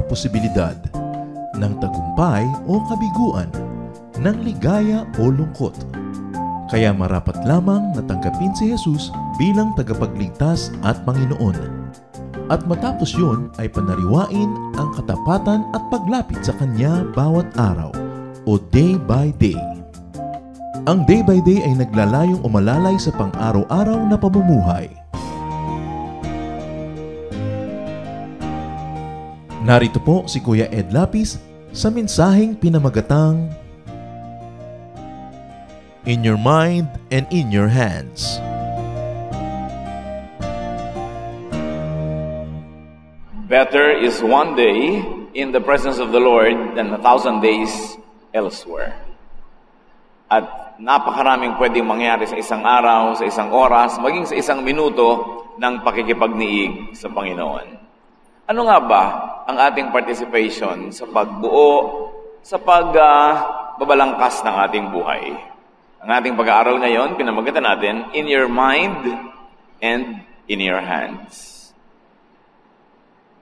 posibilidad ng tagumpay o kabiguan, ng ligaya o lungkot. Kaya marapat lamang na tanggapin si Jesus bilang tagapagligtas at Panginoon. At matapos yun ay panariwain ang katapatan at paglapit sa Kanya bawat araw o day by day. Ang day by day ay naglalayong umalalay sa pang-araw-araw na pamumuhay. Narito po si Kuya Ed Lapis sa mensaheng pinamagatang In Your Mind and in Your Hands. Better is one day in the presence of the Lord than 1,000 days elsewhere. At napakaraming pwedeng mangyari sa isang araw, sa isang oras, maging sa isang minuto ng pakikipagniig sa Panginoon. Ano nga ba ang ating participation sa pagbuo, sa pagbabalangkas ng ating buhay? Ang ating pag-aaral ngayon, pinamagatan natin, In Your Mind and in Your Hands.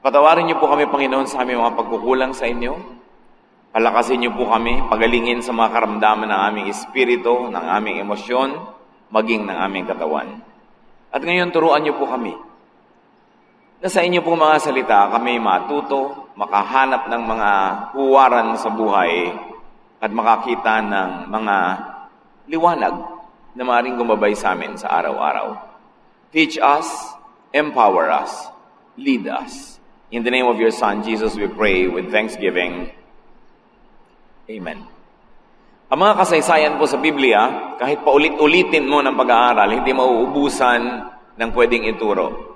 Patawarin niyo po kami, Panginoon, sa aming mga pagkukulang sa inyo. Palakasin niyo po kami, pagalingin sa mga karamdaman ng aming espiritu, ng aming emosyon, maging ng aming katawan. At ngayon, turuan niyo po kami na sa inyo pong mga salita kami matuto, makahanap ng mga huwaran sa buhay at makakita ng mga liwanag na maaaring gumabay sa amin sa araw-araw. Teach us, empower us, lead us. In the name of your Son, Jesus, we pray with thanksgiving. Amen. Ang mga kasaysayan po sa Biblia, kahit paulit-ulitin mo ng pag-aaral, hindi mauubusan ng pwedeng ituro.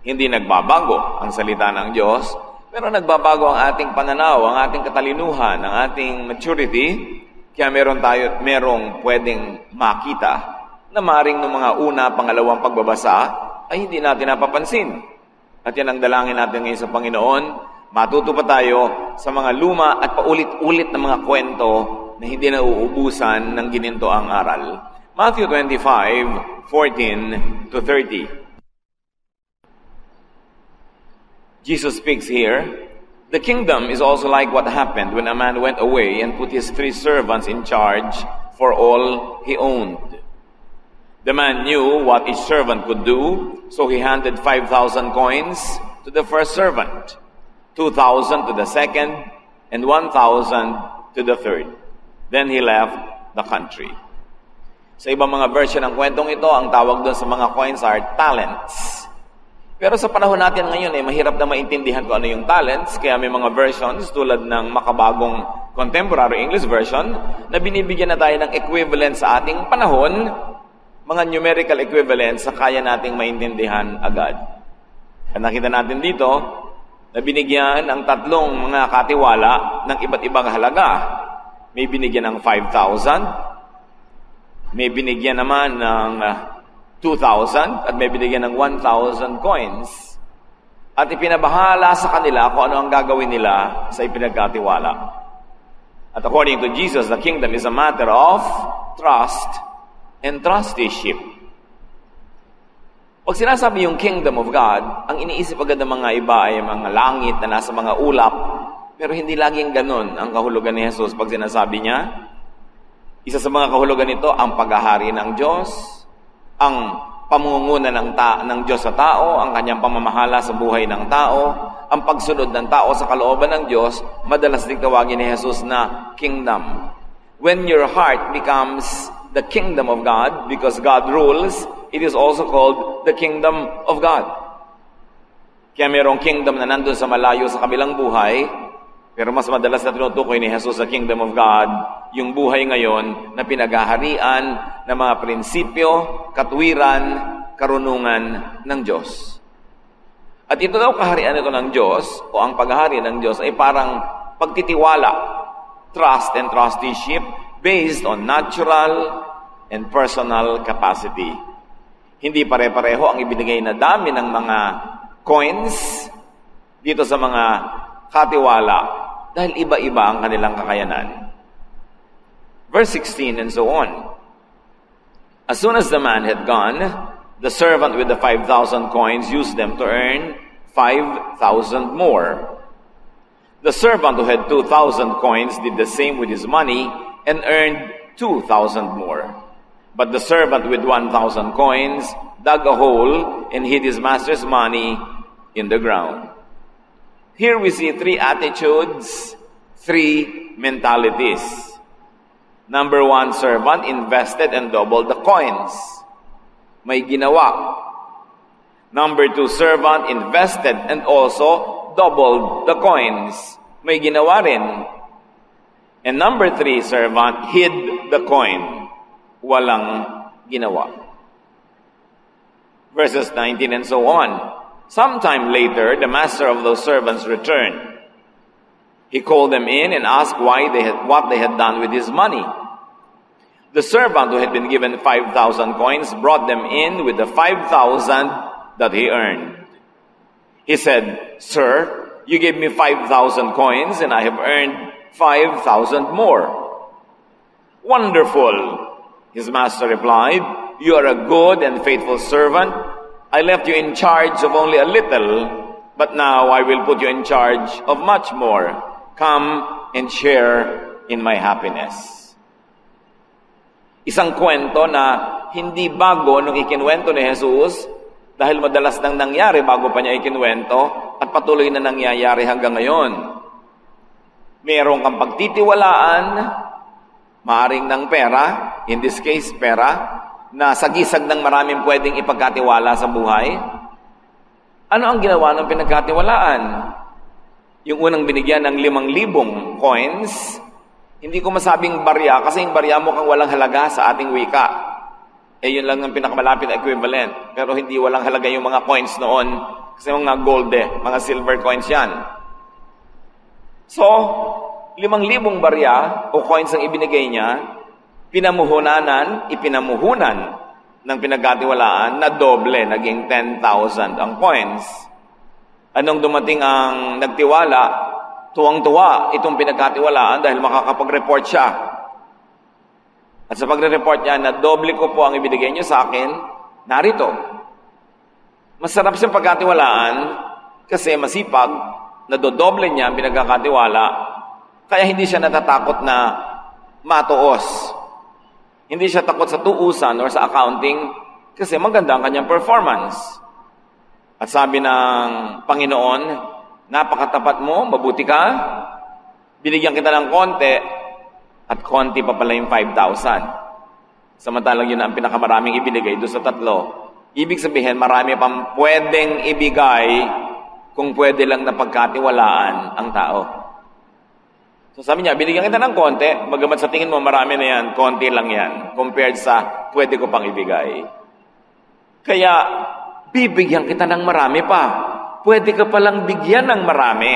Hindi nagbabago ang salita ng Diyos, pero nagbabago ang ating pananaw, ang ating katalinuhan, ang ating maturity. Kaya merong pwedeng makita na maring ng mga una, pangalawang pagbabasa ay hindi natin napapansin. At yan ang dalangin natin ngayon sa Panginoon. Matuto pa tayo sa mga luma at paulit-ulit na mga kwento na hindi nauubusan ng gininto ang aral. Matthew 25:14-30. Jesus speaks here, the kingdom is also like what happened when a man went away and put his 3 servants in charge for all he owned. The man knew what each servant could do, so he handed 5,000 coins to the first servant, 2,000 to the second, and 1,000 to the third. Then he left the country. Sa ibang mga version ng kwentong ito, ang tawag doon sa mga coins are talents. Pero sa panahon natin ngayon, mahirap na maintindihan kung ano yung talents, kaya may mga versions tulad ng makabagong contemporary English version na binibigyan na tayo ng equivalent sa ating panahon, mga numerical equivalent sa kaya nating maintindihan agad. At nakita natin dito na binigyan ang 3 mga katiwala ng iba't ibang halaga. May binigyan ng 5,000, may binigyan naman ng 2,000 at may binigyan ng 1,000 coins. At ipinabahala sa kanila kung ano ang gagawin nila sa ipinagkatiwala. At according to Jesus, the kingdom is a matter of trust and trusteeship. Pag sinasabi yung kingdom of God, ang iniisip agad ng mga iba ay mga langit na nasa mga ulap. Pero hindi laging ganun ang kahulugan ni Jesus pag sinasabi niya. Isa sa mga kahulugan nito, ang paghahari ng Diyos, ang pamunguna ng Diyos sa tao, ang kanyang pamamahala sa buhay ng tao, ang pagsunod ng tao sa kalooban ng Diyos, madalas din tawagin ni Jesus na kingdom. When your heart becomes the kingdom of God, because God rules, it is also called the kingdom of God. Kaya mayroong kingdom na nandun sa malayo sa kabilang buhay, pero mas madalas na tinutukoy ni Jesus sa kingdom of God, yung buhay ngayon na pinaghaharian ng mga prinsipyo, katwiran, karunungan ng Diyos. At ito daw kaharian ito ng Diyos, o ang paghahari ng Diyos, ay parang pagtitiwala, trust and trusteeship, based on natural and personal capacity. Hindi pare-pareho ang ibinigay na dami ng mga coins dito sa mga katiwala, dahil iba-iba ang kanilang kakayanan. Verse 16 and so on. As soon as the man had gone, the servant with the 5,000 coins used them to earn 5,000 more. The servant who had 2,000 coins did the same with his money and earned 2,000 more. But the servant with 1,000 coins dug a hole and hid his master's money in the ground. Here we see three attitudes, three mentalities. Number one, servant invested and doubled the coins. May ginawa. Number two, servant invested and also doubled the coins. May ginawa rin. And number three, servant hid the coin. Walang ginawa. Verses 19 and so on. Sometime later, the master of those servants returned. He called them in and asked what they had done with his money. The servant who had been given 5,000 coins brought them in with the 5,000 that he earned. He said, "Sir, you gave me 5,000 coins and I have earned 5,000 more." "Wonderful," his master replied. "You are a good and faithful servant. I left you in charge of only a little, but now I will put you in charge of much more. Come and share in my happiness." Isang kwento na hindi bago nung ikinwento ni Jesus dahil madalas nang nangyari bago pa niya ikinwento at patuloy na nangyayari hanggang ngayon. Meron kang pagtitiwalaan, maaring ng pera, in this case pera, na sagisag ng maraming pwedeng ipagkatiwala sa buhay. Ano ang ginawa ng pinagkatiwalaan? Yung unang binigyan ng 5,000 coins, hindi ko masabing barya kasi yung barya mukhang walang halaga sa ating wika. Yun lang ang pinakamalapit na equivalent. Pero hindi walang halaga yung mga coins noon kasi mga gold mga silver coins yan. So, 5,000 barya o coins ang ibinigay niya, ipinamuhunan ng pinagkatiwalaan na doble, naging 10,000 ang coins. Anong dumating ang nagtiwala, tuwang-tuwa itong pinagkatiwalaan dahil makakapag-report siya. At sa pagre-report niya na doble ko po ang ibinigay niyo sa akin, narito. Masarap siyang pagkatiwalaan kasi masipag, nadodoble niya ang pinagkakatiwala, kaya hindi siya natatakot na matuos. Hindi siya takot sa tuusan or sa accounting kasi maganda ang kanyang performance. At sabi ng Panginoon, "Napakatapat mo, mabuti ka, binigyan kita ng konti, at konti pa pala yung 5,000. Samantalang yun ang pinakamaraming ibinigay doon sa tatlo. Ibig sabihin, marami pang pwedeng ibigay kung pwede lang na pagkatiwalaan ang tao. So sabi niya, binigyan kita ng konti, bagamat sa tingin mo marami na yan, konti lang yan, compared sa pwede ko pang ibigay. Kaya, bibigyan kita ng marami pa. Pwede ka palang bigyan ng marami.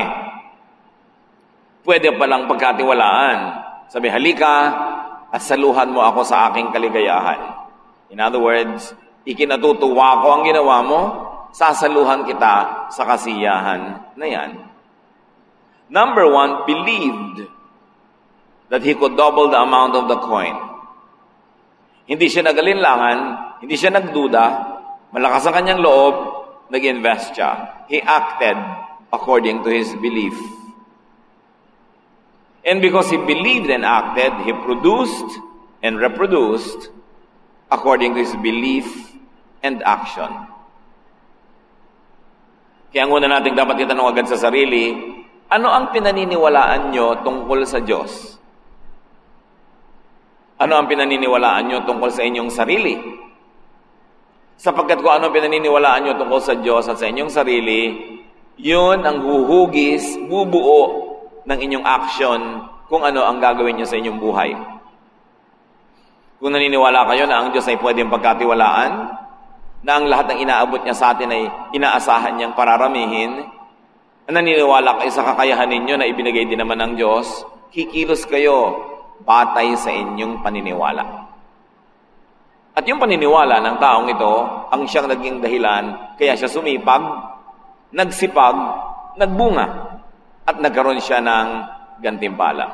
Pwede palang pagkatiwalaan. Sabi, halika at saluhan mo ako sa aking kaligayahan. In other words, ikinatutuwa ko ang ginawa mo, sasaluhan kita sa kasiyahan na yan. Number one, believed that he could double the amount of the coin. Hindi siya nagalinlangan, hindi siya nagduda, malakas ang kanyang loob, nag-invest siya. He acted according to his belief. And because he believed and acted, he produced and reproduced according to his belief and action. Kaya ang una natin dapat itanong agad sa sarili, ano ang pinaniniwalaan nyo tungkol sa Diyos? Ano ang pinaniniwalaan nyo tungkol sa inyong sarili? Sapagkat kung ano pinaniniwalaan nyo tungkol sa Diyos at sa inyong sarili, yun ang huhugis, bubuo ng inyong action kung ano ang gagawin nyo sa inyong buhay. Kung naniniwala kayo na ang Diyos ay pwedeng pagkatiwalaan, na ang lahat ng inaabot niya sa atin ay inaasahan niyang pararamihin, naniniwala kayo sa kakayahan ninyo na ibinigay din naman ng Diyos, kikilos kayo batay sa inyong paniniwala. At yung paniniwala ng taong ito, ang siyang naging dahilan, kaya siya sumipag, nagsipag, nagbunga, at nagkaroon siya ng gantimpala.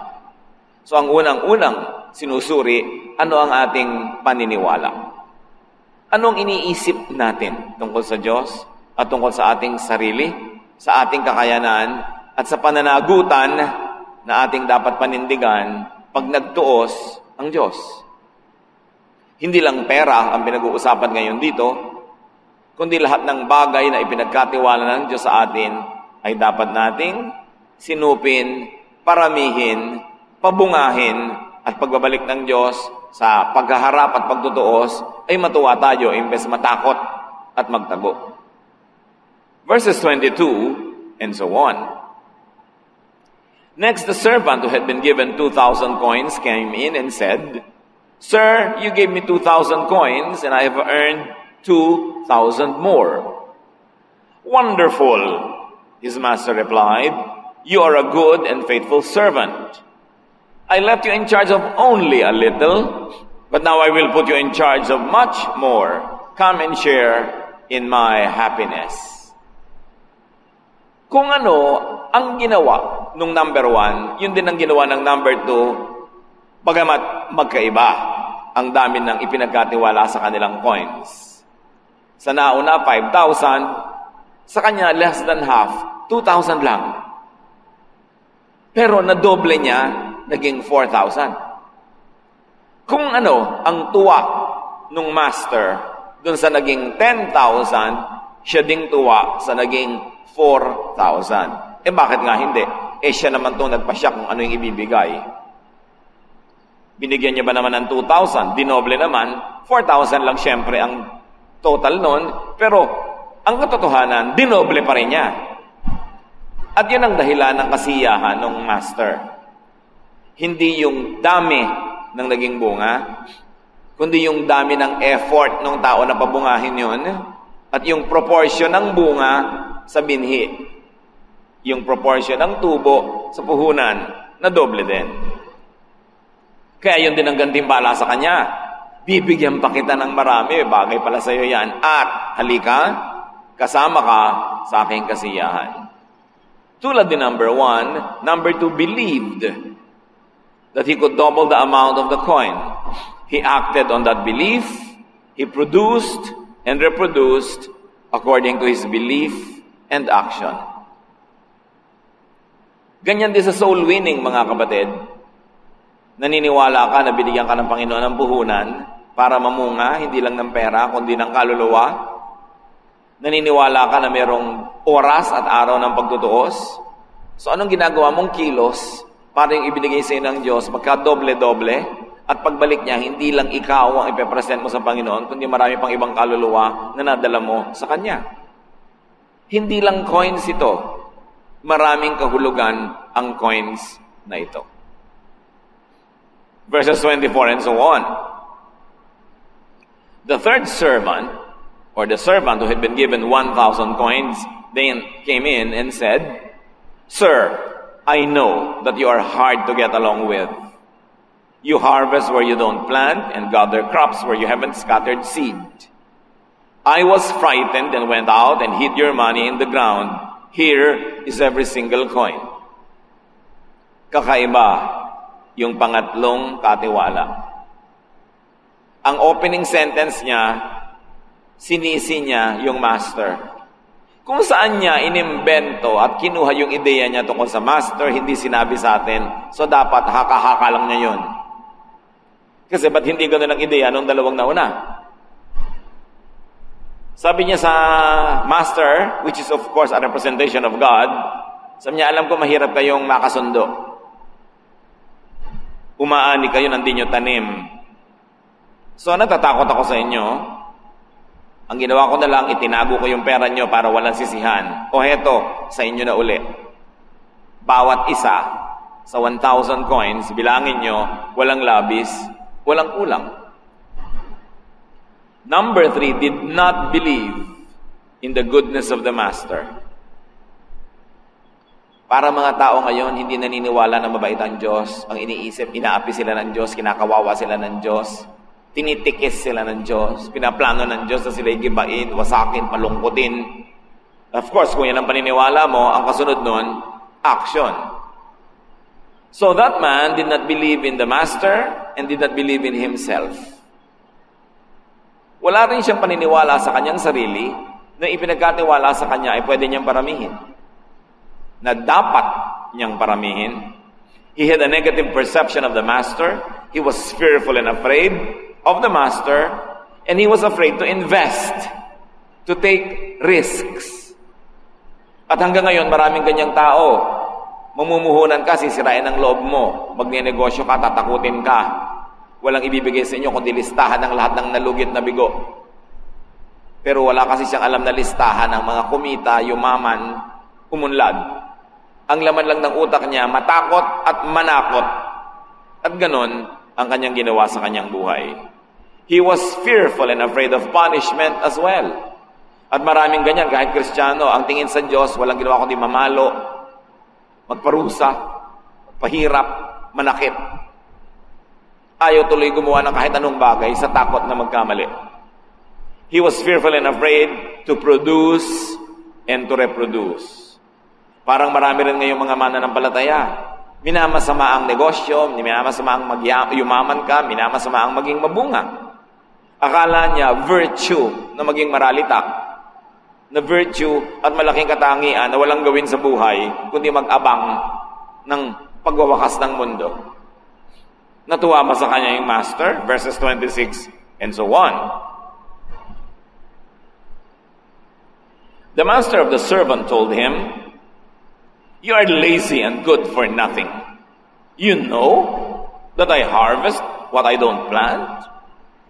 So ang unang-unang sinusuri, ano ang ating paniniwala? Anong iniisip natin tungkol sa Diyos at tungkol sa ating sarili, sa ating kakayanan, at sa pananagutan na ating dapat panindigan pag nagtuos ang Diyos. Hindi lang pera ang pinag-uusapan ngayon dito, kundi lahat ng bagay na ipinagkatiwala ng Diyos sa atin ay dapat nating sinupin, paramihin, pabungahin, at pagbabalik ng Diyos sa paghaharap at pagtutuos ay matuwa tayo imbes matakot at magtago. Verses 22 and so on. Next, the servant who had been given 2,000 coins came in and said, "Sir, you gave me 2,000 coins, and I have earned 2,000 more." "Wonderful," his master replied. "You are a good and faithful servant. I left you in charge of only a little, but now I will put you in charge of much more. Come and share in my happiness." Kung ano ang ginawa nung number 1, yun din ang ginawa ng number 2, bagamat magkaiba ang dami ng ipinagkatiwala sa kanilang coins. Sa nauna, 5,000. Sa kanya, less than half, 2,000 lang. Pero nadoble niya, naging 4,000. Kung ano ang tuwa nung master dun sa naging 10,000, siya ding tuwa sa naging 4,000. Bakit nga hindi? Siya naman itong nagpasya kung ano yung ibibigay. Binigyan niya ba naman ng 2,000? Dinoble naman. 4,000 lang siyempre ang total nun. Pero ang katotohanan, dinoble pa rin niya. At yun ang dahilan ng kasiyahan ng master. Hindi yung dami ng naging bunga, kundi yung dami ng effort ng tao na pabungahin yun, at yung proportion ng bunga sa binhi. Yung proportion ng tubo sa puhunan na doble din. Kaya yun din ang gantimpala sa kanya. Bibigyan pa kita ng marami, bagay pala sa iyo yan. At halika, kasama ka sa aking kasiyahan. Tulad din number 1, number 2 believed that he could double the amount of the coin. He acted on that belief. He produced and reproduced according to his belief and action. Ganyan din sa soul winning, mga kapatid. Naniniwala ka na binigyan ka ng Panginoon ng puhunan para mamunga, hindi lang ng pera, kundi ng kaluluwa. Naniniwala ka na mayroong oras at araw ng pagtutuos. So anong ginagawa mong kilos para yung ibinigay sa iyo ng Diyos, magka-doble-doble, at pagbalik niya, hindi lang ikaw ang ipepresent mo sa Panginoon, kundi marami pang ibang kaluluwa na nadala mo sa Kanya. Hindi lang coins ito. Maraming kahulugan ang coins na ito. Verses 24 and so on. The third servant, or the servant who had been given 1,000 coins, then came in and said, "Sir, I know that you are hard to get along with. You harvest where you don't plant and gather crops where you haven't scattered seed. I was frightened and went out and hid your money in the ground. Here is every single coin." Kakaiba yung pangatlong katiwala. Ang opening sentence niya, sinisi niya yung master. Kung saan niya inimbento at kinuha yung ideya niya tungkol sa master, hindi sinabi sa atin, so dapat haka-haka lang niya yun. Kasi ba't hindi gano'n ang ideya nung dalawang nauna? Sabi niya sa master, which is of course a representation of God, sabi niya, alam ko mahirap kayong makasundo. Umaani kayo ng di nyo tanim. So natatakot ako sa inyo. Ang ginawa ko na lang, itinago ko yung pera nyo para walang sisihan. O heto, sa inyo na uli. Bawat isa sa 1,000 coins, bilangin nyo, walang labis, walang kulang. Number 3, did not believe in the goodness of the master. Para mga tao ngayon, hindi naniniwala na mabait ang Diyos. Ang iniisip, inaapi sila ng Diyos, kinakawawa sila ng Diyos, tinitikis sila ng Diyos, pinaplano ng Diyos na sila'y gibain, wasakin, palungkutin. Of course, kung yan ang paniniwala mo, ang kasunod nun, action. So that man did not believe in the master and did not believe in himself. Wala rin siyang paniniwala sa kanyang sarili na ipinagkatiwala sa kanya ay pwede niyang paramihin. na dapat niyang paramihin. He had a negative perception of the master. He was fearful and afraid of the master, and he was afraid to invest, to take risks. At hanggang ngayon, maraming ganyang tao. Mamumuhunan ka, sisirain ang loob mo. Magnenegosyo ka, tatakutin ka. Walang ibibigay sa inyo kundi listahan ng lahat ng nalugit na bigo. Pero wala kasi siyang alam na listahan ng mga kumita, yumaman, umunlad. Ang laman lang ng utak niya, matakot at manakot. At ganon ang kanyang ginawa sa kanyang buhay. He was fearful and afraid of punishment as well. At maraming ganyan, kahit Kristiyano, ang tingin sa Diyos, walang ginawa kundi mamalo, magparusa, magpahirap, manakit. Ayaw tuloy gumawa ng kahit anong bagay sa takot na magkamali. He was fearful and afraid to produce and to reproduce. Parang marami rin ngayong mga mananampalataya. Minamasama ang negosyo, minamasama ang yumaman ka, minamasama ang maging mabunga. Akala niya virtue na maging maralita, na virtue at malaking katangian na walang gawin sa buhay, kundi mag-abang ng pagwawakas ng mundo. Natuwa ba sa kanya yung master? Verses 26 and so on. The master of the servant told him, "You are lazy and good for nothing. You know that I harvest what I don't plant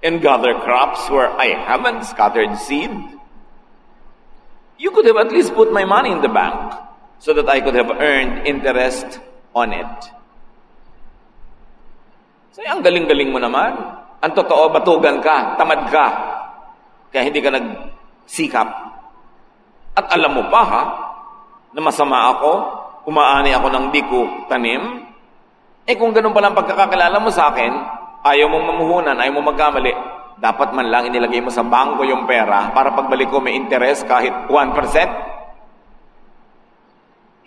and gather crops where I haven't scattered seed. You could have at least put my money in the bank so that I could have earned interest on it." So, ang galing-galing mo naman. Ang totoo, batugan ka, tamad ka, kaya hindi ka nagsikap. At alam mo pa na masama ako, umaani ako ng di ko tanim. Kung ganun palang pagkakakilala mo sa akin, ayaw mong mamuhunan, ayaw mong magkamali, dapat man lang inilagay mo sa bangko yung pera para pagbalik ko may interest kahit 1%.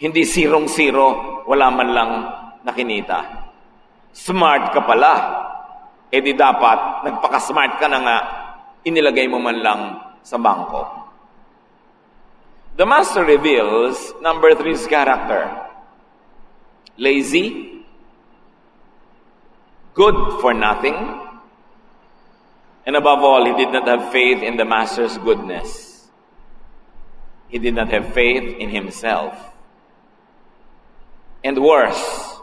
Hindi 0-0, wala man lang nakinita. Smart ka pala. Di dapat, nagpaka-smart ka na nga, inilagay mo man lang sa bangko. The master reveals number 3's character. Lazy, good for nothing, and above all, he did not have faith in the master's goodness. He did not have faith in himself. And worse,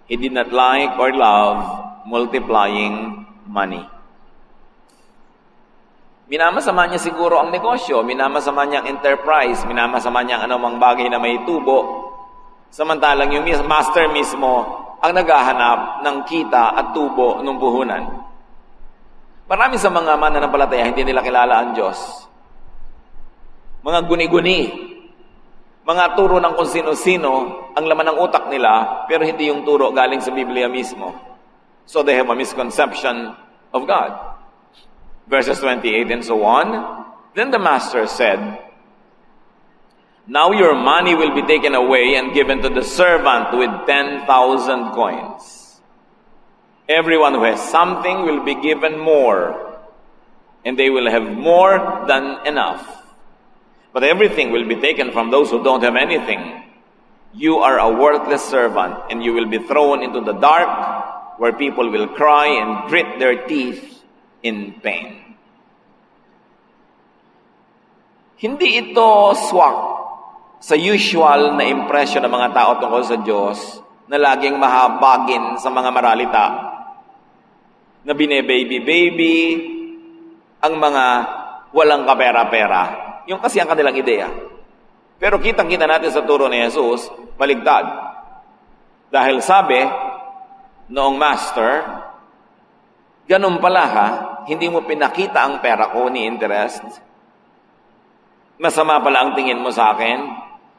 he did not like or love multiplying money. Minamasama niya siguro ang negosyo, minamasama niya ang enterprise, minamasama niya ang anumang bagay na may tubo. Samantalang yung master mismo ang naghahanap ng kita at tubo ng puhunan. Marami sa mga mananampalataya, hindi nila kilala ang Diyos. Mga guni-guni, mga turo ng kung sino-sino ang laman ng utak nila, pero hindi yung turo galing sa Biblia mismo. So they have a misconception of God. Verses 28 and so on. Then the master said, "Now your money will be taken away and given to the servant with 10,000 coins. Everyone who has something will be given more, and they will have more than enough. But everything will be taken from those who don't have anything. You are a worthless servant, and you will be thrown into the dark, where people will cry and grit their teeth in pain." Hindi ito swak sa usual na impression ng mga tao tungkol sa Diyos na laging mahabagin sa mga maralita, na bine-baby-baby ang mga walang kapera-pera. Yung kasi ang kanilang ideya. Pero kitang-kita natin sa turo ni Jesus, baligtad. Dahil sabi noong master, ganun pala hindi mo pinakita ang pera ko ni interest. Masama pala ang tingin mo sa akin.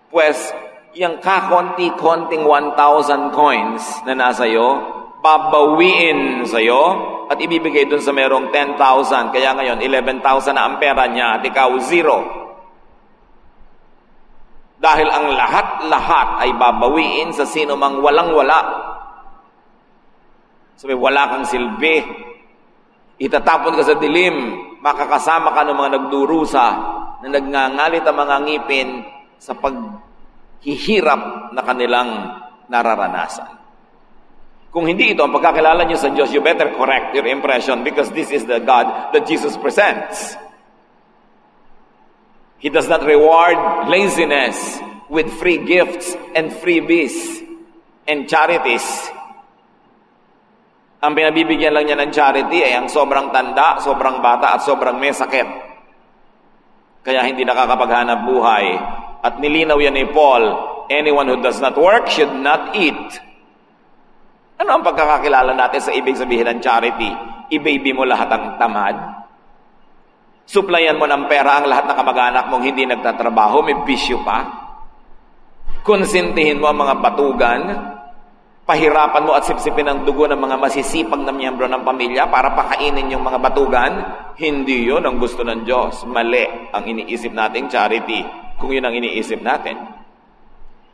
Pues, yung kakonti-konting 1,000 coins na nasa iyo, babawiin sa iyo at ibibigay dun sa merong 10,000. Kaya ngayon, 11,000 na ang pera niya at ikaw 0. Dahil ang lahat-lahat ay babawiin sa sino mang walang-wala. Sabi, wala kang silbi. Itatapon ka sa dilim. Makakasama ka ng mga nagdurusa na nagngangalit ang mga ngipin sa hihirap na kanilang nararanasan. Kung hindi ito ang pagkakilala niyo sa Diyos, you better correct your impression because this is the God that Jesus presents. He does not reward laziness with free gifts and freebies and charities. Ang pinabibigyan lang niya ng charity ay ang sobrang tanda, sobrang bata, at sobrang may sakit. Kaya hindi nakakapaghanap buhay. At nilinaw yan ni Paul, anyone who does not work should not eat. Ano ang pagkakakilala natin sa ibig sabihin ng charity? I-baby mo lahat ang tamad. Suplayan mo ng pera ang lahat ng kamag-anak mong hindi nagtatrabaho, may bisyo pa. Konsintihin mo ang mga batugan. Pahirapan mo at sipsipin ang dugo ng mga masisipag na miyembro ng pamilya para pakainin yung mga batugan. Hindi yun ang gusto ng Diyos. Mali ang iniisip nating charity kung yun ang iniisip natin.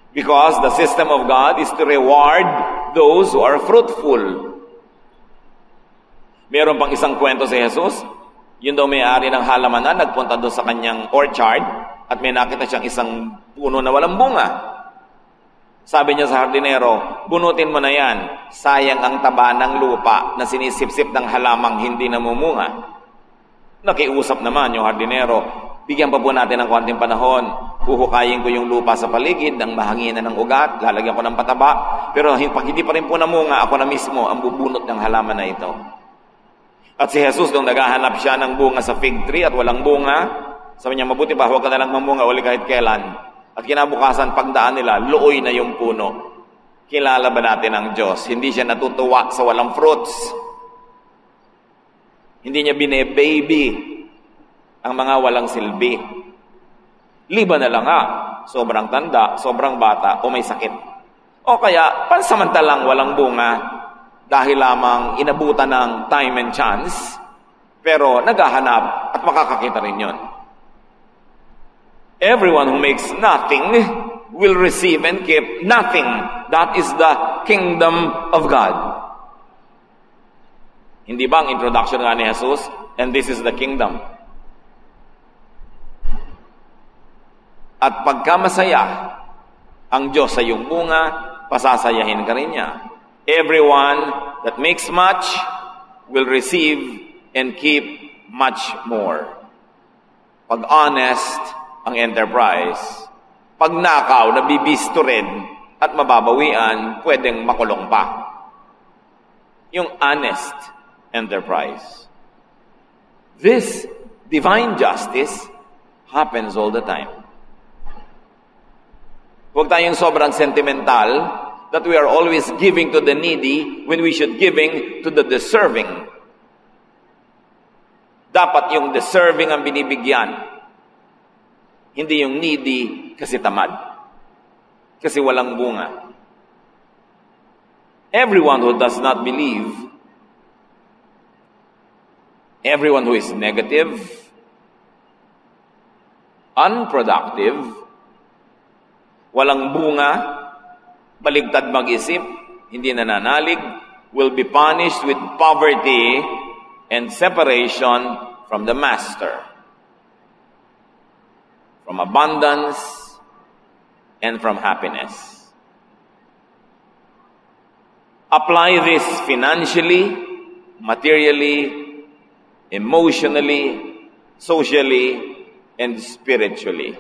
Because the system of God is to reward those who are fruitful. Meron pang isang kwento si Jesus. Yun daw may-ari ng halamanan, nagpunta doon sa kanyang orchard at may nakita siyang isang puno na walang bunga. Sabi niya sa hardinero, bunutin mo na yan. Sayang ang taba ng lupa na sinisipsip ng halamang hindi namumunga. Nakiusap naman yung hardinero, bigyan pa po natin ng konting panahon. Huhukayin ko yung lupa sa paligid ng mahanginan ng ugat, lalagyan ko ng pataba. Pero pag hindi pa rin po namunga, ako na mismo ang bubunot ng halaman na ito. At si Jesus, nung naghahanap siya ng bunga sa fig tree at walang bunga, sabi niya, mabuti pa, huwag ka na lang mamunga uli kahit kailan. At kinabukasan, pagdaan nila, looy na yung puno. Kilala ba natin ang Diyos? Hindi siya natutuwa sa walang fruits. Hindi niya bine-baby ang mga walang silbi. Liban na lang sobrang tanda, sobrang bata, o may sakit. O kaya, pansamantalang walang bunga dahil lamang inabutan ng time and chance, pero naghahanap at makakakita rin yun. Everyone who makes nothing will receive and keep nothing. That is the kingdom of God. Hindi ba ang introduction nga ni Jesus? And this is the kingdom. At pagka masaya ang Diyos sa iyong bunga, pasasayahin ka rin niya. Everyone that makes much will receive and keep much more. Pag honest ang enterprise, pag nakaw, nabibisto rin at mababawian, pwedeng makulong pa. Yung honest enterprise. This divine justice happens all the time. Huwag tayong sobrang sentimental that we are always giving to the needy when we should giving to the deserving. Dapat yung deserving ang binibigyan. Hindi yung needy kasi tamad. Kasi walang bunga. Everyone who does not believe, everyone who is negative, unproductive, walang bunga, baligtad mag-isip, hindi nananalig, will be punished with poverty and separation from the master. From abundance and from happiness. Apply this financially, materially, emotionally, socially, and spiritually.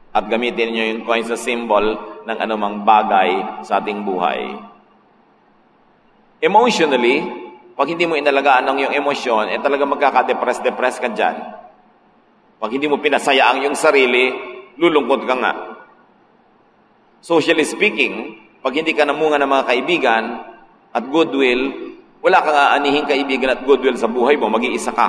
At gamitin niyo yung coins na symbol ng anumang bagay sa ating buhay. Emotionally, pag hindi mo inalagaan ng iyong emosyon, talaga magkaka-depress ka dyan. Pag hindi mo pinasaya ang iyong sarili, lulungkot ka nga. Socially speaking, pag hindi ka namunga ng mga kaibigan at goodwill, wala kang aanihing kaibigan at goodwill sa buhay mo, mag-iisa ka.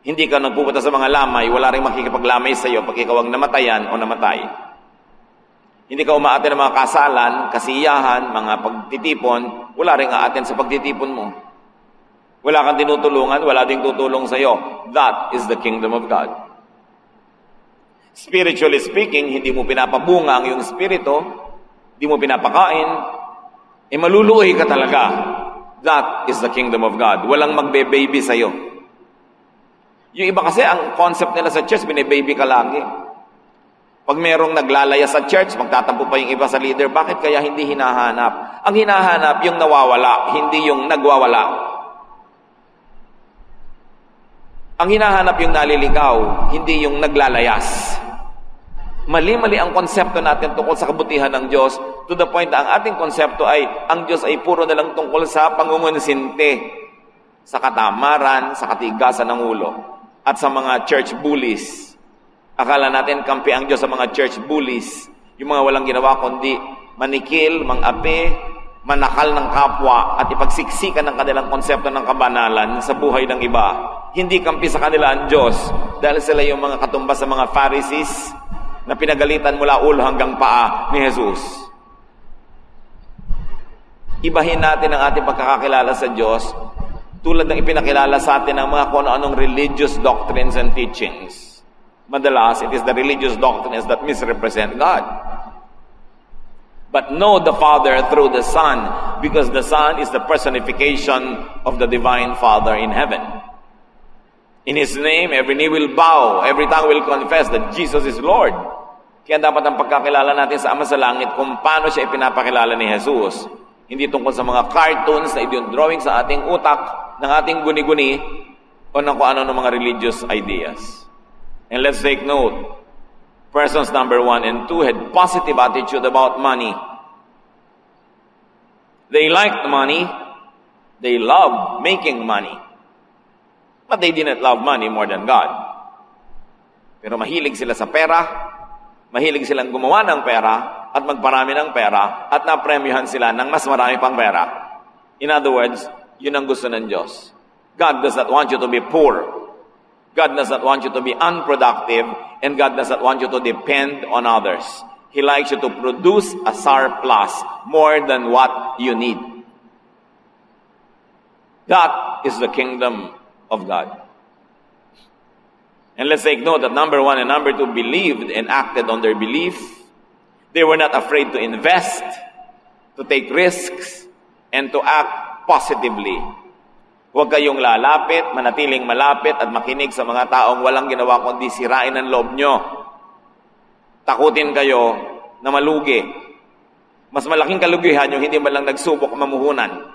Hindi ka nagpupunta sa mga lamay, wala rin makikipaglamay sa iyo pag ikaw ang namatayan o namatay. Hindi ka umaaten ng mga kasalan, kasiyahan, mga pagtitipon, wala rin aaten sa pagtitipon mo. Wala kang tinutulungan, wala ding tutulong sa iyo. That is the kingdom of God. Spiritually speaking, hindi mo pinapabunga ang iyong spirito, hindi mo pinapakain, maluluhi ka talaga. That is the kingdom of God. Walang magbe-baby sa iyo. Yung iba kasi, ang concept nila sa church, bine-baby ka lagi. Pag merong naglalaya sa church, magtatampo pa yung iba sa leader. Bakit kaya hindi hinahanap? Ang hinahanap yung nawawala, hindi yung nagwawala. Ang hinahanap yung naliligaw, hindi yung naglalayas. Mali-mali ang konsepto natin tungkol sa kabutihan ng Diyos, to the point na ang ating konsepto ay, ang Diyos ay puro na lang tungkol sa pangungunsinte, sa katamaran, sa katigasan ng ulo, at sa mga church bullies. Akala natin kampi ang Diyos sa mga church bullies, yung mga walang ginawa kundi manikil, mangapi, manakal ng kapwa, at ipagsiksikan ng kanilang konsepto ng kabanalan sa buhay ng iba. Hindi kampi sa kanila ang Diyos, dahil sila yung mga katumbas sa mga Pharisees na pinagalitan mula ulo hanggang paa ni Jesus. Ibahin natin ang ating pagkakakilala sa Diyos tulad ng ipinakilala sa atin ng mga kung anong religious doctrines and teachings. Madalas, it is the religious doctrines that misrepresent God. But know the Father through the Son, because the Son is the personification of the Divine Father in heaven. In His name, every knee will bow, every tongue will confess that Jesus is Lord. Kaya dapat ang pagkakilala natin sa Ama sa Langit kung paano siya ipinapakilala ni Jesus. Hindi tungkol sa mga cartoons na drawing sa ating utak, ng ating guni-guni, o ng kung ano ng mga religious ideas. And let's take note, persons number 1 and 2 had positive attitude about money. They liked money. They loved making money. But they didn't love money more than God. Pero mahilig sila sa pera, mahilig silang gumawa ng pera, at magparami ng pera, at napremyohan sila ng mas marami pang pera. In other words, yun ang gusto ng Diyos. God does not want you to be poor. God does not want you to be unproductive, and God does not want you to depend on others. He likes you to produce a surplus more than what you need. That is the kingdom of God. And let's take note that number 1 and number 2 believed and acted on their belief. They were not afraid to invest, to take risks, and to act positively. Huwag kayong lalapit, manatiling malapit at makinig sa mga taong walang ginawa kundi sirain ang loob nyo. Takutin kayo na malugi. Mas malaking kalugihan yung hindi man lang nagsubok mamuhunan.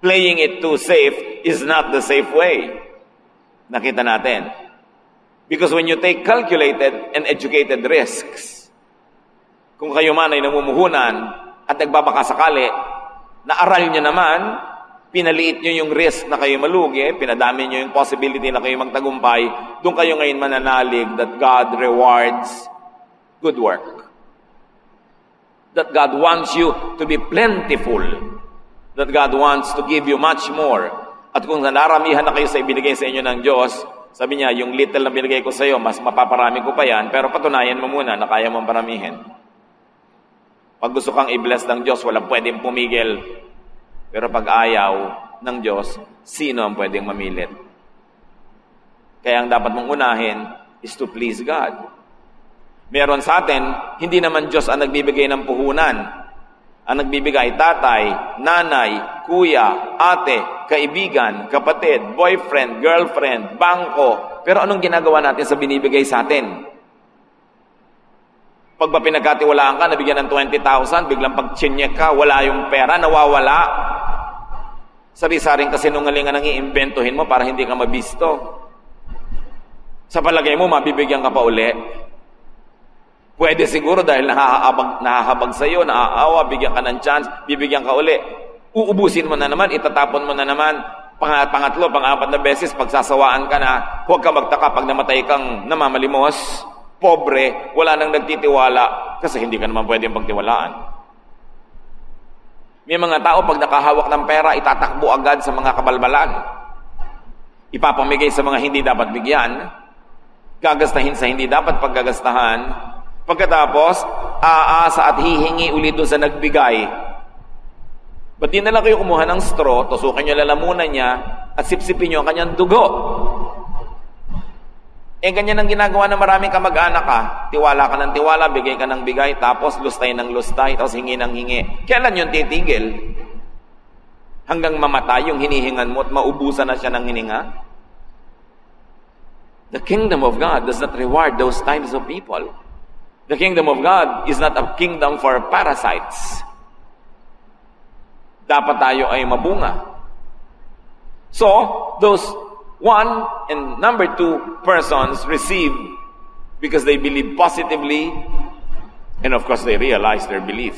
Playing it too safe is not the safe way. Nakita natin. Because when you take calculated and educated risks, kung kayo man ay namumuhunan at nagbabakasakali, naaral nyo naman, pinaliit nyo yung risk na kayo malugi, pinadami nyo yung possibility na kayo magtagumpay, doon kayo ngayon mananalig that God rewards good work. That God wants you to be plentiful. That God wants to give you much more. At kung naramihan na kayo sa ibinigay sa inyo ng Diyos, sabi niya, yung little na binigay ko sa iyo, mas mapaparami ko pa yan, pero patunayan mo muna na kaya mong paramihin. Pag gusto kang i-bless ng Diyos, walang pwedeng pumigil. Pero pag ayaw ng Diyos, sino ang pwedeng mamilit? Kaya ang dapat mong unahin is to please God. Meron sa atin, hindi naman Diyos ang nagbibigay ng puhunan. Ang nagbibigay tatay, nanay, kuya, ate, kaibigan, kapatid, boyfriend, girlfriend, bangko. Pero anong ginagawa natin sa binibigay sa atin? Pag ba pinagkatiwalaan ka, nabigyan ng 20,000, biglang pag-chinyek ka, wala yung pera, nawawala. Sari-saring kasinungalingan ang iimbentuhin mo para hindi ka mabisto. Sa palagay mo, mabibigyan ka pa uli. Pwede siguro dahil nahahabag sa iyo, naaawa, bigyan ka ng chance, bibigyan ka uli. Uubusin mo na naman, itatapon mo na naman, pangatlo, pang-apat na beses, pagsasawaan ka na, huwag ka magtaka pag namatay kang namamalimos, pobre, wala nang nagtitiwala, kasi hindi ka naman pwedeng pagtiwalaan. May mga tao, pag nakahawak ng pera, itatakbo agad sa mga kabalbalan. Ipapamigay sa mga hindi dapat bigyan, gagastahin sa hindi dapat paggagastahan, pagkatapos, aasa at hihingi ulit doon sa nagbigay. Ba't di na lang kayo kumuha ng straw, tusukin nyo lalamunan niya, at sipsipin nyo ang kanyang dugo? Ganyan ang ginagawa ng maraming kamag-anak ka. Tiwala ka ng tiwala, bigay ka ng bigay, tapos lustay ng lustay, tapos hingi ng hingi. Kailan yun titigil? Hanggang mamatay yung hinihingan mo at maubusan na siya ng hininga? The kingdom of God does not reward those types of people. The kingdom of God is not a kingdom for parasites. Dapat tayo ay mabunga. So, those 1 and number 2 persons receive because they believe positively, and of course they realize their belief.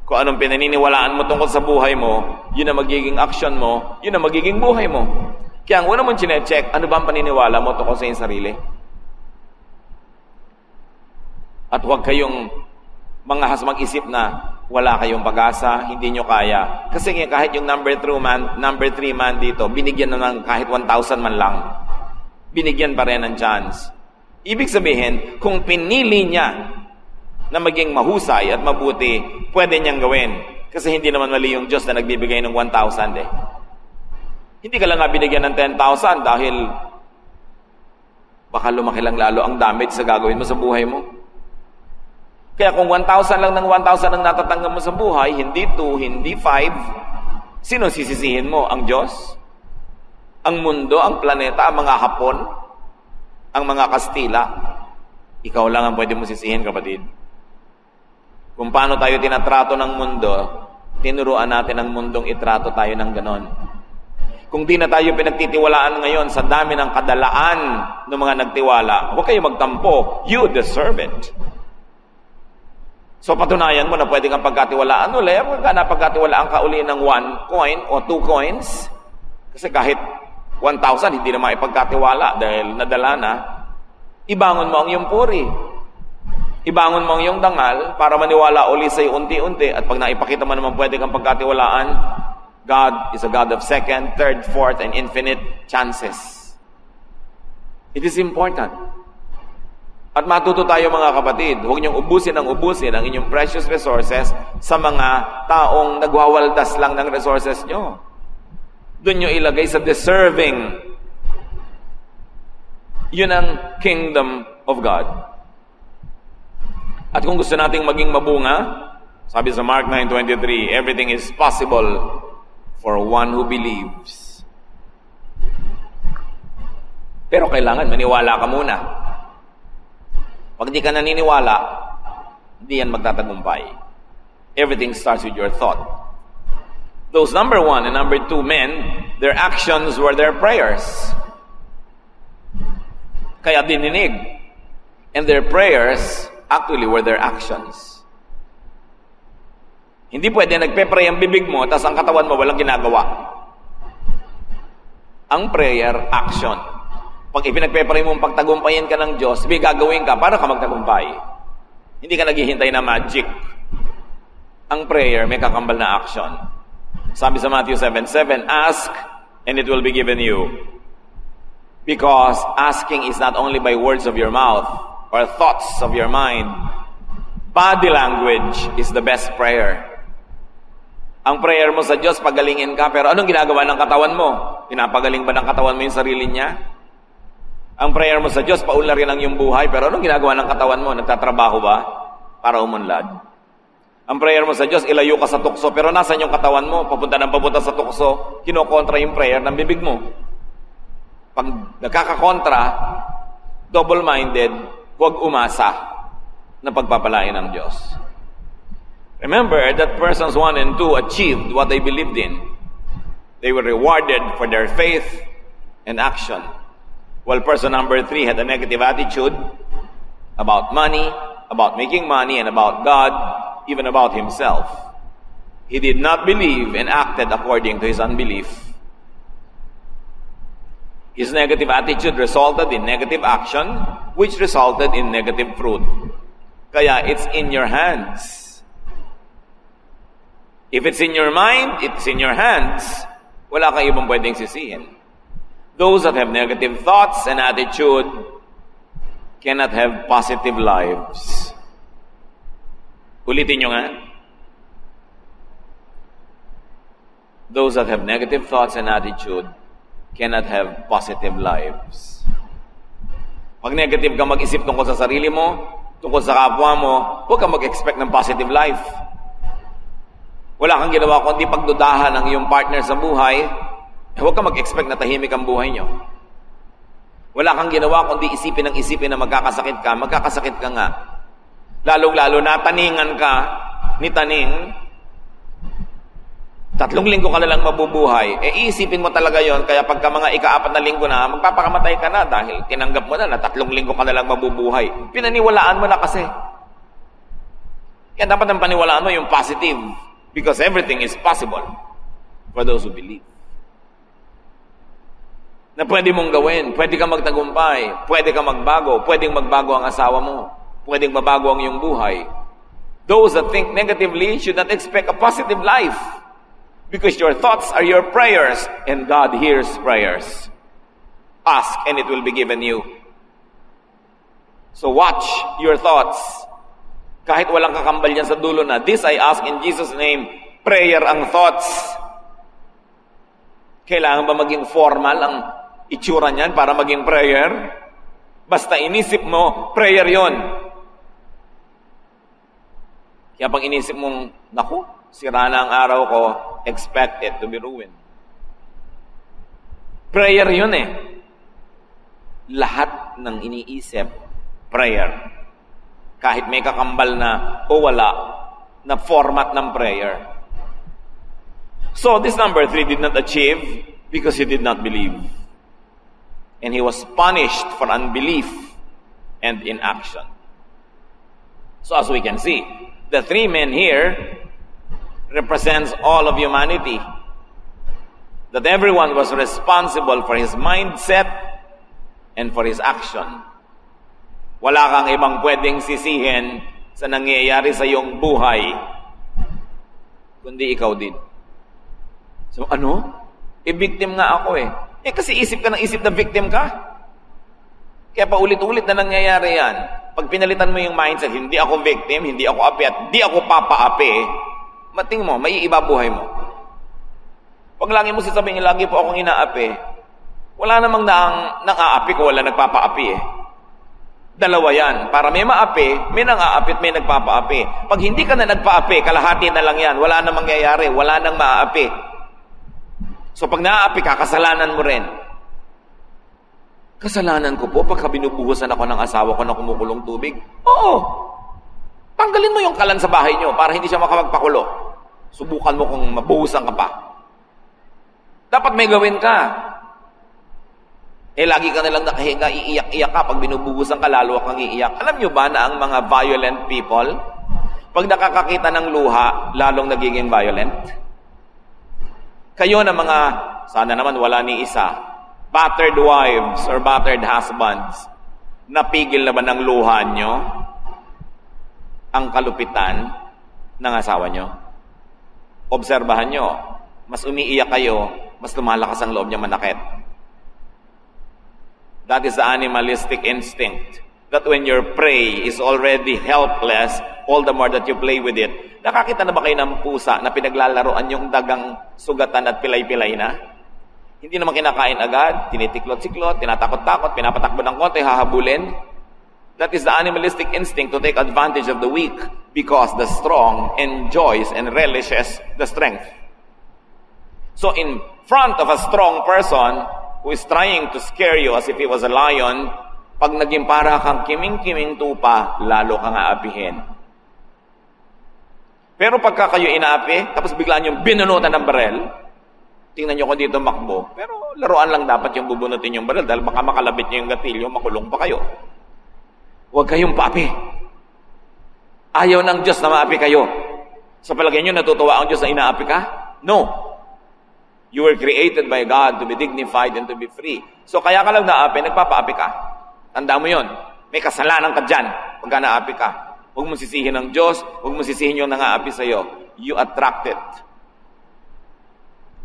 Kung anong pinaniniwalaan mo tungkol sa buhay mo, yun ang magiging action mo, yun ang magiging buhay mo. Kaya ang una mong chine-check, ano ba ang paniniwala mo tungkol sa iyong sarili? At huwag kayong manghahas mag-isip na wala kayong pag-asa, hindi nyo kaya. Kasi kahit yung number 3 man dito, binigyan na ng kahit 1,000 man lang. Binigyan pa rin ng chance. Ibig sabihin, kung pinili niya na maging mahusay at mabuti, pwede niyang gawin. Kasi hindi naman mali yung Diyos na nagbibigay ng 1,000 eh. Hindi ka lang nga binigyan ng 10,000 dahil baka lumaki lang lalo ang damage sa gagawin mo sa buhay mo. Kaya kung 1,000 lang ng 1,000 ang natatanggap mo sa buhay, hindi 2, hindi 5, sino sisisihin mo? Ang Diyos? Ang mundo, ang planeta, ang mga Hapon, ang mga Kastila? Ikaw lang ang pwede mo sisihin, kapatid. Kung paano tayo tinatrato ng mundo, tinuruan natin ang mundong itrato tayo ng ganon. Kung di na tayo pinagtitiwalaan ngayon sa dami ng kadalaan ng mga nagtiwala, huwag kayo magtampo. You deserve it. So patunayan mo na pwede kang pagkatiwalaan ulit. Huwag ka na pagkatiwalaan ka uli ng 1 coin o 2 coins. Kasi kahit 1,000, hindi na maipagkatiwala dahil nadala na. Ibangon mo ang iyong puri. Ibangon mo ang iyong dangal para maniwala uli sa'yo unti-unti. At pag naipakita mo naman pwede kang pagkatiwalaan, God is a God of second, third, fourth, and infinite chances. It is important. At matuto tayo mga kapatid, huwag niyong ubusin ang inyong precious resources sa mga taong nagwawaldas lang ng resources niyo. Doon niyo ilagay sa deserving. Yun ang kingdom of God. At kung gusto nating maging mabunga, sabi sa Mark 9:23, everything is possible for one who believes. Pero kailangan maniwala ka muna. Pag di ka naniniwala, hindi yan magtatagumpay. Everything starts with your thought. Those number 1 and number 2 men, their actions were their prayers. Kaya dininig. And their prayers actually were their actions. Hindi pwede nagpe-pray ang bibig mo, tas ang katawan mo walang ginagawa. Ang prayer, action. Pag ipinagpe-pray mong pagtagumpayin ka ng Diyos, may gagawin ka para ka magtagumpay. Hindi ka naghihintay na magic. Ang prayer, may kakambal na action. Sabi sa Matthew 7:7, ask and it will be given you. Because asking is not only by words of your mouth or thoughts of your mind. Body language is the best prayer. Ang prayer mo sa Diyos, pagalingin ka, pero anong ginagawa ng katawan mo? Pinapagaling ba ng katawan mo yung sarili niya? Ang prayer mo sa Diyos, paunlarin ang iyong buhay, pero anong ginagawa ng katawan mo? Nagtatrabaho ba para umunlad? Ang prayer mo sa Diyos, ilayo ka sa tukso, pero nasan yung katawan mo? Papunta sa tukso, kinokontra yung prayer ng bibig mo. Pag nagkakakontra, double-minded, huwag umasa na pagpapalain ng Diyos. Remember that persons 1 and 2 achieved what they believed in. They were rewarded for their faith and action. While person number 3 had a negative attitude about money, about making money, and about God, even about himself. He did not believe and acted according to his unbelief. His negative attitude resulted in negative action, which resulted in negative fruit. Kaya it's in your hands. If it's in your mind, it's in your hands. Wala kang ibang pwedeng sisihin. Those that have negative thoughts and attitude cannot have positive lives. Ulitin nyo nga. Those that have negative thoughts and attitude cannot have positive lives. Pag negative ka mag-isip tungkol sa sarili mo, tungkol sa kapwa mo, huwag kang mag-expect ng positive life. Wala kang ginawa kundi pagdudahan ng iyong partner sa buhay, huwag kang mag-expect na tahimik ang buhay nyo. Wala kang ginawa kundi isipin na magkakasakit ka nga. Lalong-lalo na taningan ka ni taning, 3 linggo ka na lang mabubuhay. Iisipin mo talaga yon. Kaya pagka mga ika-4 na linggo na, magpapakamatay ka na dahil tinanggap mo na 3 linggo ka na lang mabubuhay. Pinaniwalaan mo na kasi. Kaya dapat ang paniwalaan mo yung positive. Because everything is possible for those who believe. Na pwede mong gawin, pwede ka magtagumpay, pwede ka magbago, pwedeng magbago ang asawa mo, pwedeng mabago ang iyong buhay. Those that think negatively should not expect a positive life. Because your thoughts are your prayers, and God hears prayers. Ask, and it will be given you. So watch your thoughts. Kahit walang kakambal yan sa dulo na, this I ask in Jesus' name, prayer ang thoughts. Kailangan ba maging formal ang itsura niyan para maging prayer? Basta inisip mo, prayer yon. Kaya pag inisip mong, naku, sira na ang araw ko, expect it to be ruined. Prayer yun eh. Lahat ng iniisip, prayer. Kahit may kakambal na o wala, na format ng prayer. So, this number 3 did not achieve because he did not believe. And he was punished for unbelief and inaction. So, as we can see, the 3 men here represents all of humanity. That everyone was responsible for his mindset and for his action. Wala kang ibang pwedeng sisihin sa nangyayari sa iyong buhay, kundi ikaw din. So ano? Victim nga ako eh. Kasi isip ka ng isip na victim ka. Kaya paulit-ulit na nangyayari yan. Pag pinalitan mo yung mindset, hindi ako victim, hindi ako api, at di ako papaapi, mating mo, may iba buhay mo. Pag lagi mo sasabihin, lagi po akong inaapi, wala namang nang-aapi ko, wala nagpapaapi eh. Dalawa yan. Para may maapi, may nang-aapi at may nagpapaapi. Pag hindi ka na nagpaapi, kalahati na lang yan. Wala nang mangyayari, wala nang maaapi. So pag naaapi ka, kasalanan mo rin. Kasalanan ko po pagka binubuhusan ako ng asawa ko na kumukulong tubig? Oo. Tanggalin mo yung kalan sa bahay nyo para hindi siya makapagpakulo. Subukan mo kung mabuhusan ka pa. Dapat may gawin ka. Lagi ka nalang nakahiga, iiyak-iyak ka. Pag binubuhusan ka, lalo kang iiyak. Alam nyo ba na ang mga violent people, pag nakakakita ng luha, lalong nagiging violent? Kayo na mga, sana naman wala ni isa, battered wives or battered husbands, napigil na ba ng luha nyo ang kalupitan ng asawa nyo? Obserbahan nyo, mas umiiyak kayo, mas lumalakas ang loob niya manakit. That is the animalistic instinct. That when your prey is already helpless, all the more that you play with it. Nakakita na ba kayo ng pusa na pinaglalaroan yung dagang sugatan at pilay-pilay na? Hindi naman kinakain agad, tinitiklot-siklot, tinatakot-takot, pinapatakbo ng konti, hahabulin. That is the animalistic instinct to take advantage of the weak because the strong enjoys and relishes the strength. So in front of a strong person who is trying to scare you as if he was a lion, pag naging para kang kiming-kiming tupa, lalo kang aapihin. Pero pagka kayo inaapi, tapos biglaan yung binunutan ng barel, tingnan nyo ko dito makbo, pero laruan lang dapat yung bubunutin yung barel dahil baka makalabit nyo yung gatilyo, makulong pa kayo. Huwag kayong paapi. Ayaw ng Diyos na maapi kayo. Sa palagay nyo, natutuwa ang Diyos na inaapi ka? No. You were created by God to be dignified and to be free. So kaya ka lang naapi, nagpapaapi ka. Tanda mo yon. May kasalanan ka dyan pagka naapi ka. Huwag mo sisihin ng Diyos, huwag mo sisihin yung nangaapi sa'yo. You attract it.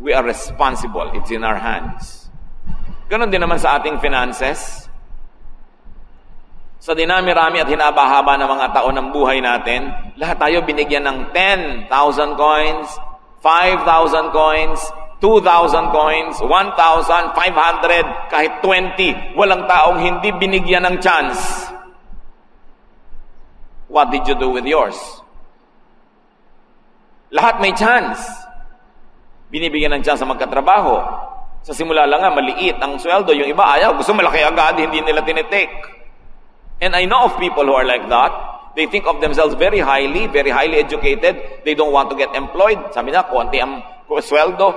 We are responsible. It's in our hands. Ganon din naman sa ating finances. Sa dinami-rami at hinaba-haba ng mga taon ng buhay natin, lahat tayo binigyan ng 10,000 coins, 5,000 coins, 2,000 coins, 1,500, kahit 20. Walang taong hindi binigyan ng chance. What did you do with yours? Lahat may chance. Binibigyan ng chance sa magkatrabaho. Sa simula lang nga, maliit ang sweldo. Yung iba ayaw, gusto malaki agad, hindi nila tinitake. And I know of people who are like that. They think of themselves very highly educated. They don't want to get employed. Sabi na, konti ang sweldo.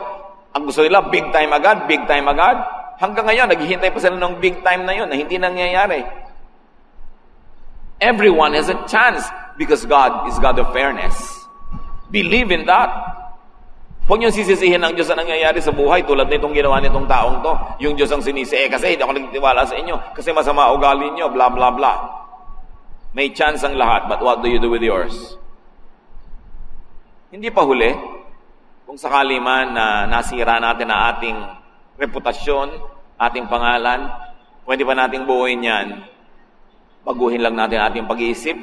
Ang gusto nila, big time agad. Hanggang ngayon, naghihintay pa sila ng big time na yun na hindi nangyayari. Everyone has a chance because God is God of fairness. Believe in that. Huwag niyong sisisihin ang Diyos na nangyayari sa buhay tulad nitong ginawa nitong taong to. Yung Diyos ang sinisi, kasi hindi ako nagtiwala sa inyo, kasi masama ugali niyo, blah, blah, blah. May chance ang lahat, but what do you do with yours? Hindi pa huli. Kung sakali man na nasira natin ang ating reputasyon, ating pangalan, pwede pa nating buuin yan. Baguhin lang natin ating pag-iisip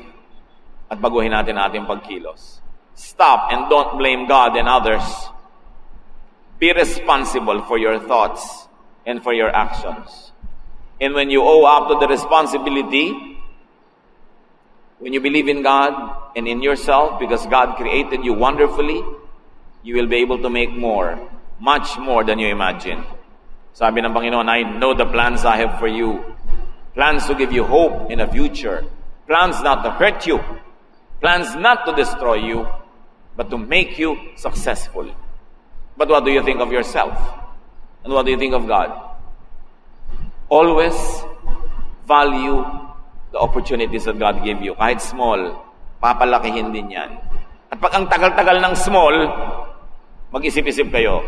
at baguhin natin ating pagkilos. Stop and don't blame God and others. Be responsible for your thoughts and for your actions. And when you owe up to the responsibility, when you believe in God and in yourself, because God created you wonderfully, you will be able to make more, much more than you imagine. Sabi ng Panginoon, I know the plans I have for you. Plans to give you hope in the future. Plans not to hurt you. Plans not to destroy you, but to make you successful. But what do you think of yourself? And what do you think of God? Always value the opportunities that God gave you. Kahit small, papalakihin din yan. At pag ang tagal-tagal ng small, mag-isip-isip kayo,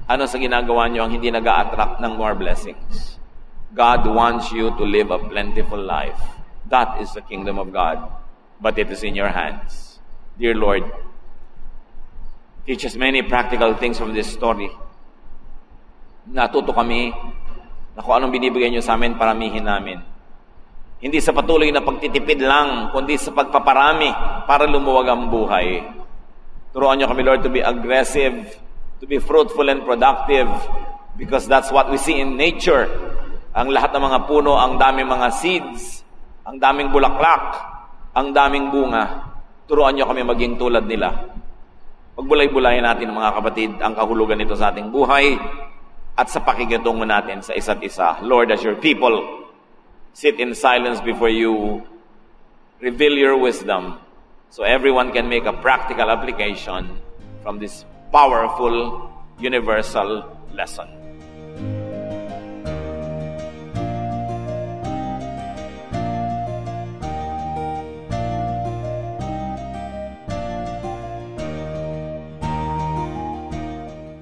ano sa ginagawa nyo ang hindi nag-a-attract ng more blessings? God wants you to live a plentiful life. That is the kingdom of God. But it is in your hands. Dear Lord, teach us many practical things from this story. Natuto kami na kung anong binibigay nyo sa amin, paramihin namin. Hindi sa patuloy na pagtitipid lang, kundi sa pagpaparami para lumuwag ang buhay. Turuan nyo kami, Lord, to be aggressive, to be fruitful and productive, because that's what we see in nature. Ang lahat ng mga puno, ang daming mga seeds, ang daming bulaklak, ang daming bunga. Turuan nyo kami maging tulad nila. Pagbulay-bulayan natin, mga kapatid, ang kahulugan nito sa ating buhay at sa pakikitungo natin sa isa't isa. Lord, as your people sit in silence before you, reveal your wisdom so everyone can make a practical application from this powerful, universal lesson.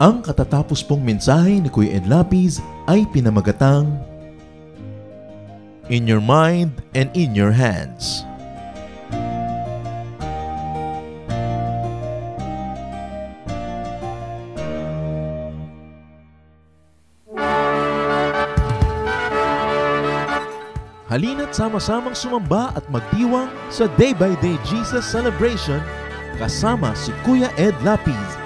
Ang katatapos pong mensahe ni Kuya Ed Lapiz ay pinamagatang In Your Mind and In Your Hands. Halina't sama-samang sumamba at magdiwang sa Day by Day Jesus Celebration kasama si Kuya Ed Lapiz.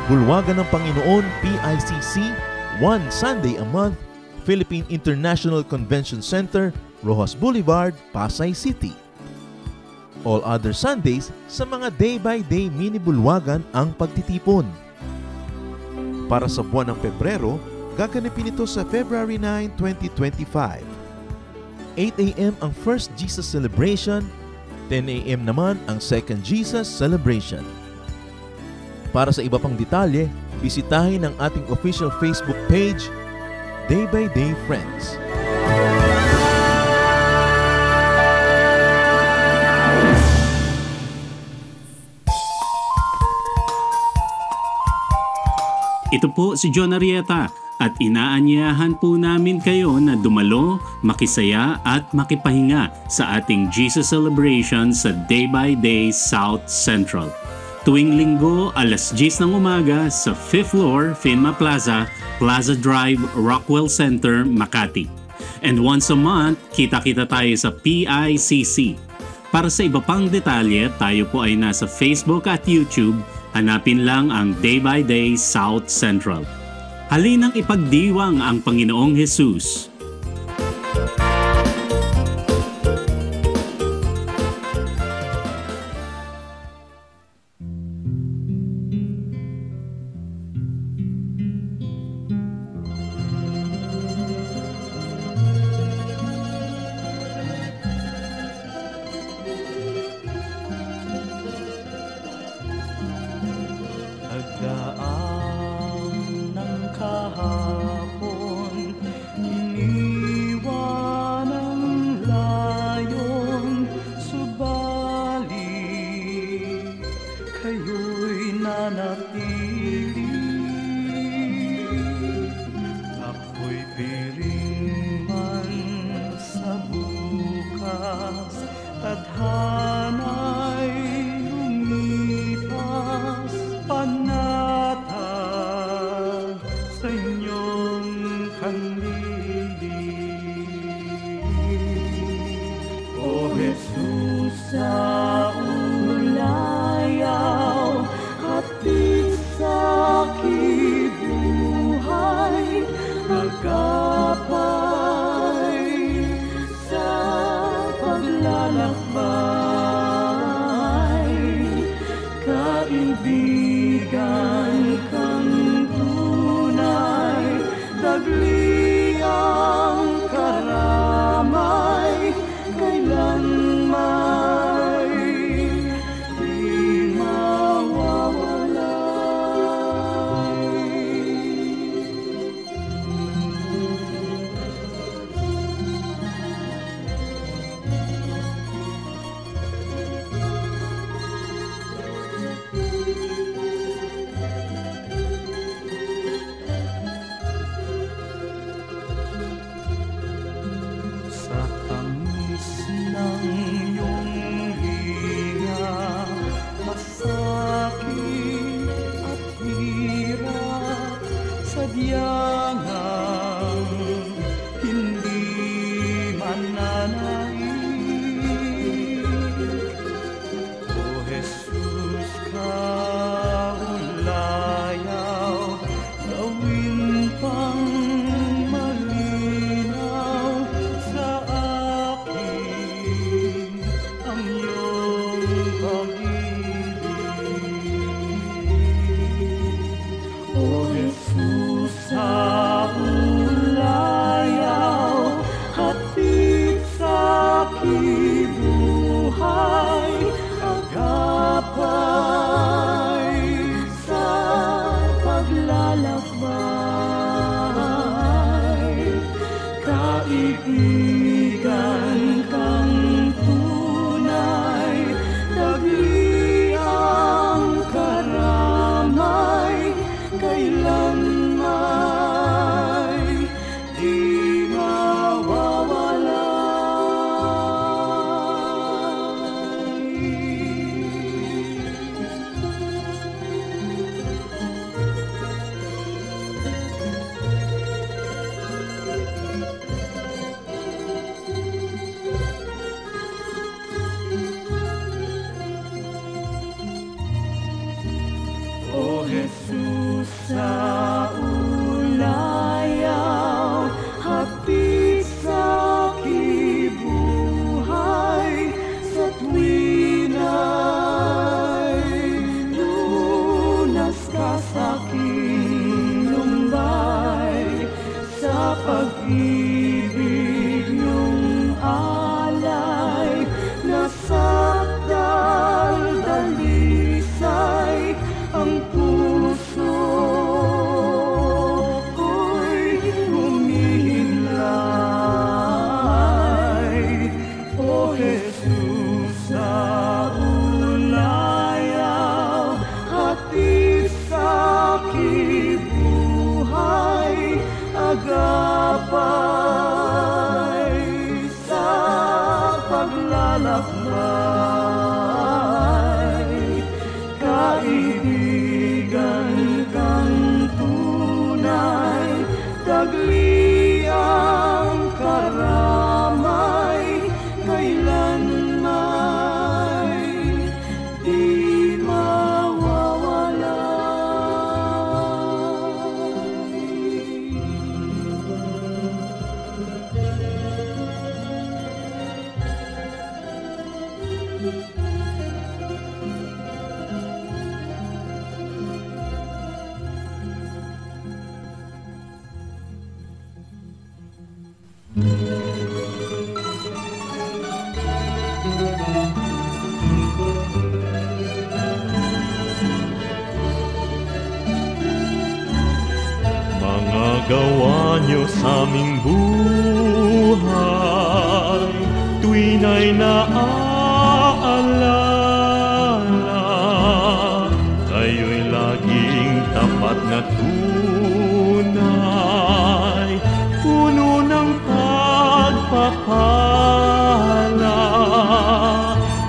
Bulwagan ng Panginoon, PICC, one Sunday a month, Philippine International Convention Center, Rojas Boulevard, Pasay City. All other Sundays, sa mga day-by-day mini-bulwagan ang pagtitipon. Para sa buwan ng Pebrero, gaganapin ito sa February 9, 2025. 8 a.m. ang First Jesus Celebration, 10 a.m. naman ang Second Jesus Celebration. Para sa iba pang detalye, bisitahin ang ating official Facebook page, Day by Day Friends. Ito po si John Arrieta at inaanyayahan po namin kayo na dumalo, makisaya at makipahinga sa ating Jesus Celebration sa Day by Day South Central. Tuwing linggo, alas 10 ng umaga sa 5th floor, Finma Plaza, Plaza Drive, Rockwell Center, Makati. And once a month, kita-kita tayo sa PICC. Para sa iba pang detalye, tayo po ay nasa Facebook at YouTube. Hanapin lang ang Day by Day South Central. Halinang ipagdiwang ang Panginoong Jesus. Daan ng kahapon, iniwan ang layon, subalit kayo'y nanatili. Ako'y piring man sa bukas, tadhana'y lumipas, panatag sa inyong kanlili. O Jesus, sa ulayaw, hatid sa kibuhay, agapay sa paglalakbay, kaibigan kang tunay, dagli ang karamay, kailan may di sa tamis ng iyong hiya, masakit at hirap, sadyang hindi mananaig. O Jesus, kaulayaw, gawin pang malinaw sa akin ang iyong pag-ibig. O Jesus, sa ulayaw, hatid sa kibuhay, agapay sa paglalakbay, kaibigan kang tunay, dagli ang karamay, kailan may di mawawalay. gawa niyo sa aming buhay, tuwina'y naaalala, kayo'y laging tapat na tunay, puno ng pagpapala.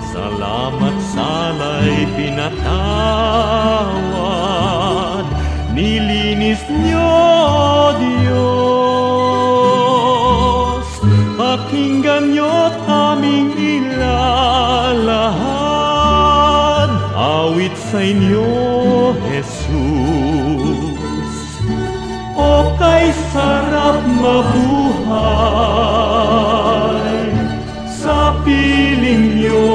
Salamat sala'y pinatawad, nilinis niyo, Diyos. Pakinggan niyo't aming ilalahad, awit sa inyo, Jesus. O kay sarap mabuhay sa piling niyo,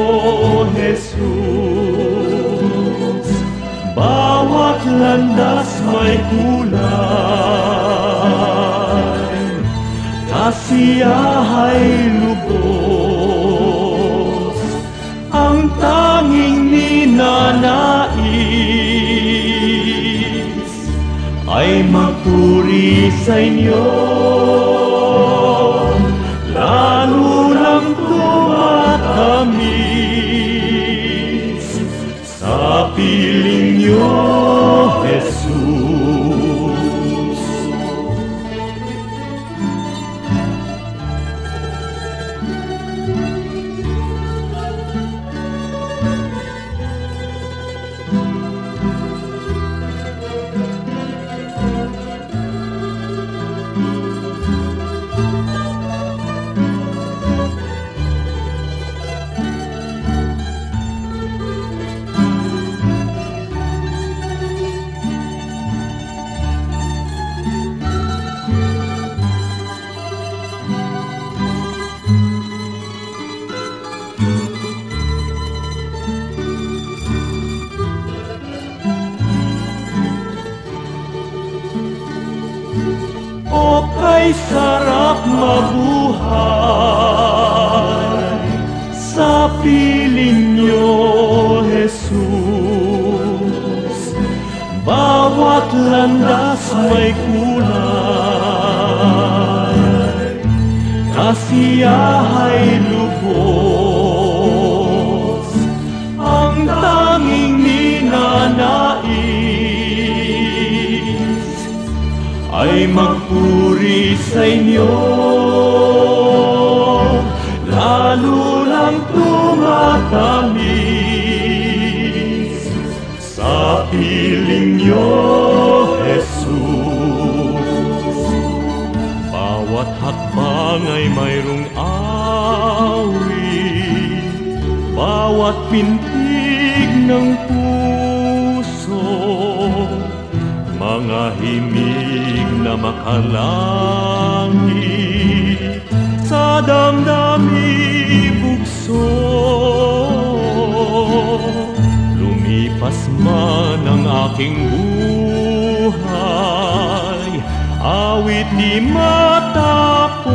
Jesus. Bawat landas may kulay, kasiyahay lubos, ang tanging ninanais ay magpuri sa inyo, lalo lang tumatamis sa piling niyo, Jesus. O kay sarap mabuhay sa piling niyo, Jesus. Bawat landas may kulay, kasiyahay lubos, ang tanging ninanais ay magpuri sa inyo, lalo lang tumatamis sa piling niyo, Jesus. Bawat hakbang ay mayroong awit, bawat pintig ng puso, mga himig na makalangit sa damdami bugso. Lumipas man ang aking buhay, awit di matapos,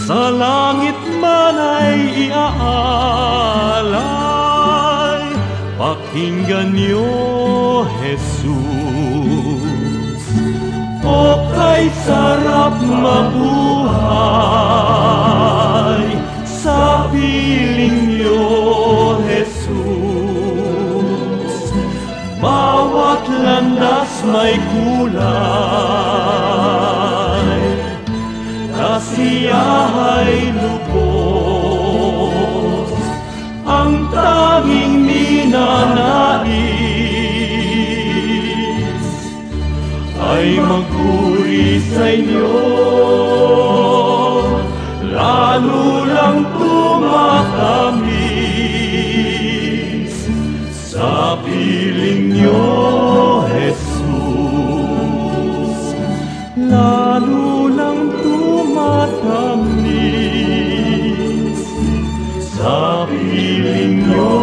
sa langit man ay iaalay, pakinggan niyo, Jesus. O kay sarap mabuhay sa piling niyo, Jesus. Bawat landas may kulay, kasiyahay lubos, ang tanging ninanais ay magpuri sa inyo, lalo lang tumatamis sa piling niyo, Jesus. Lalo lang tumatamis sa piling niyo,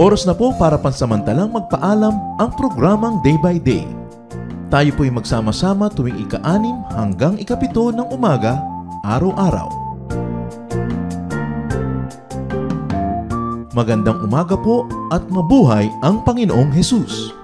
Oras na po para pansamantalang magpaalam ang programang Day by Day. Tayo po'y magsama-sama tuwing ika-6 hanggang ika-7 ng umaga, araw-araw. Magandang umaga po at mabuhay ang Panginoong Hesus!